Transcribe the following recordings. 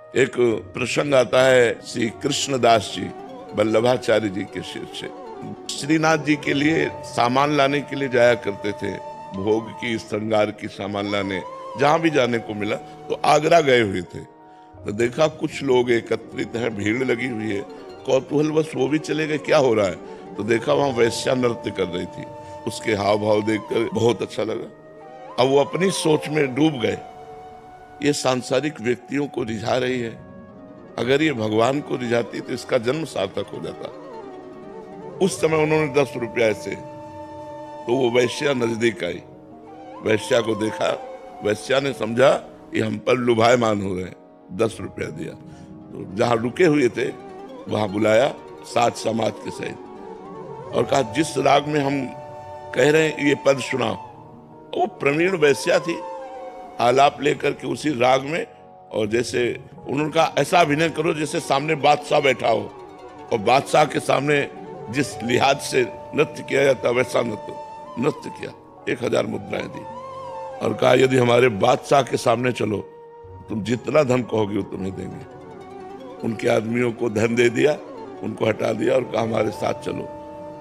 एक प्रसंग आता है श्री कृष्णदास जी वल्लभाचार्य जी के शिष्य से। श्रीनाथ जी के लिए सामान लाने के लिए जाया करते थे, भोग की श्रृंगार की सामान लाने जहां भी जाने को मिला। तो आगरा गए हुए थे तो देखा कुछ लोग एकत्रित हैं, भीड़ लगी हुई है। कौतूहल बस वो भी चले गए, क्या हो रहा है। तो देखा वहां वैश्या नृत्य कर रही थी, उसके हाव भाव देखकर बहुत अच्छा लगा। अब वो अपनी सोच में डूब गए, ये सांसारिक व्यक्तियों को रिझा रही है, अगर ये भगवान को रिझाती तो इसका जन्म सार्थक हो जाता। उस समय उन्होंने 10 रुपया ऐसे, तो वो वैश्या नजदीक आई, वैश्या को देखा, वैश्या ने समझा ये हम पर लुभायमान हो रहे हैं, 10 रुपया दिया। तो जहां रुके हुए थे वहां बुलाया साथ समाज के सहित और कहा जिस राग में हम कह रहे हैं ये पद सुनाओ। वो प्रवीण वैश्या थी, आलाप लेकर के उसी राग में, और जैसे उन्होंने कहा ऐसा अभिनय करो जैसे सामने बादशाह बैठा हो, और बादशाह के सामने जिस लिहाज से नृत्य किया जाता वैसा नृत्य किया। 1000 मुद्राएं दी और कहा यदि हमारे बादशाह के सामने चलो तुम जितना धन कहोगे वो तुम्हें देंगे। उनके आदमियों को धन दे दिया, उनको हटा दिया और कहा हमारे साथ चलो।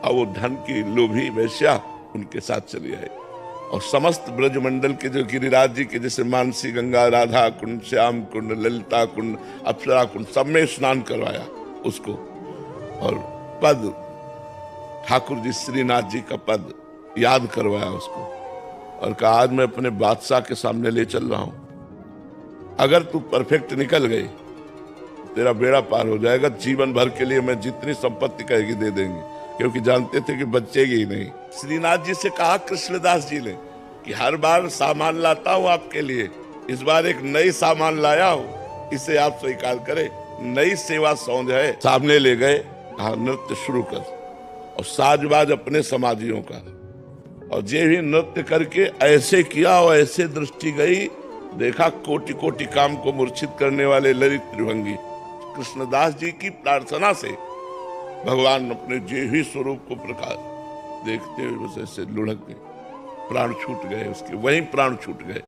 अब वो धन की लोभी वैश्या उनके साथ चली आई और समस्त ब्रजमंडल के जो गिरिराज जी के जैसे मानसी गंगा, राधा कुंड, श्याम कुंड, ललिता कुंड, अप्सरा कुंड, सब में स्नान करवाया उसको। और पद ठाकुर जी श्रीनाथ जी का पद याद करवाया उसको और कहा आज मैं अपने बादशाह के सामने ले चल रहा हूं, अगर तू परफेक्ट निकल गई तेरा बेड़ा पार हो जाएगा। जीवन भर के लिए मैं जितनी संपत्ति कहेगी दे देंगे, क्योंकि जानते थे कि बचेगी ही नहीं। श्रीनाथ जी से कहा कृष्णदास जी ने कि हर बार सामान लाता हूं आपके लिए, इस बार एक नई सामान लाया हूं, इसे आप स्वीकार करें। नई सेवा सौंध है। सामने ले गए, कहा नृत्य शुरू कर, और साजबाज अपने समाजियों का, और जे भी नृत्य करके ऐसे किया और ऐसे दृष्टि गई, देखा कोटि कोटि काम को मूर्छित करने वाले ललित त्रिभंगी। कृष्णदास जी की प्रार्थना से भगवान अपने जेही स्वरूप को प्रकाश देखते हुए बस ऐसे लुढ़क गए, प्राण छूट गए उसके, वहीं प्राण छूट गए।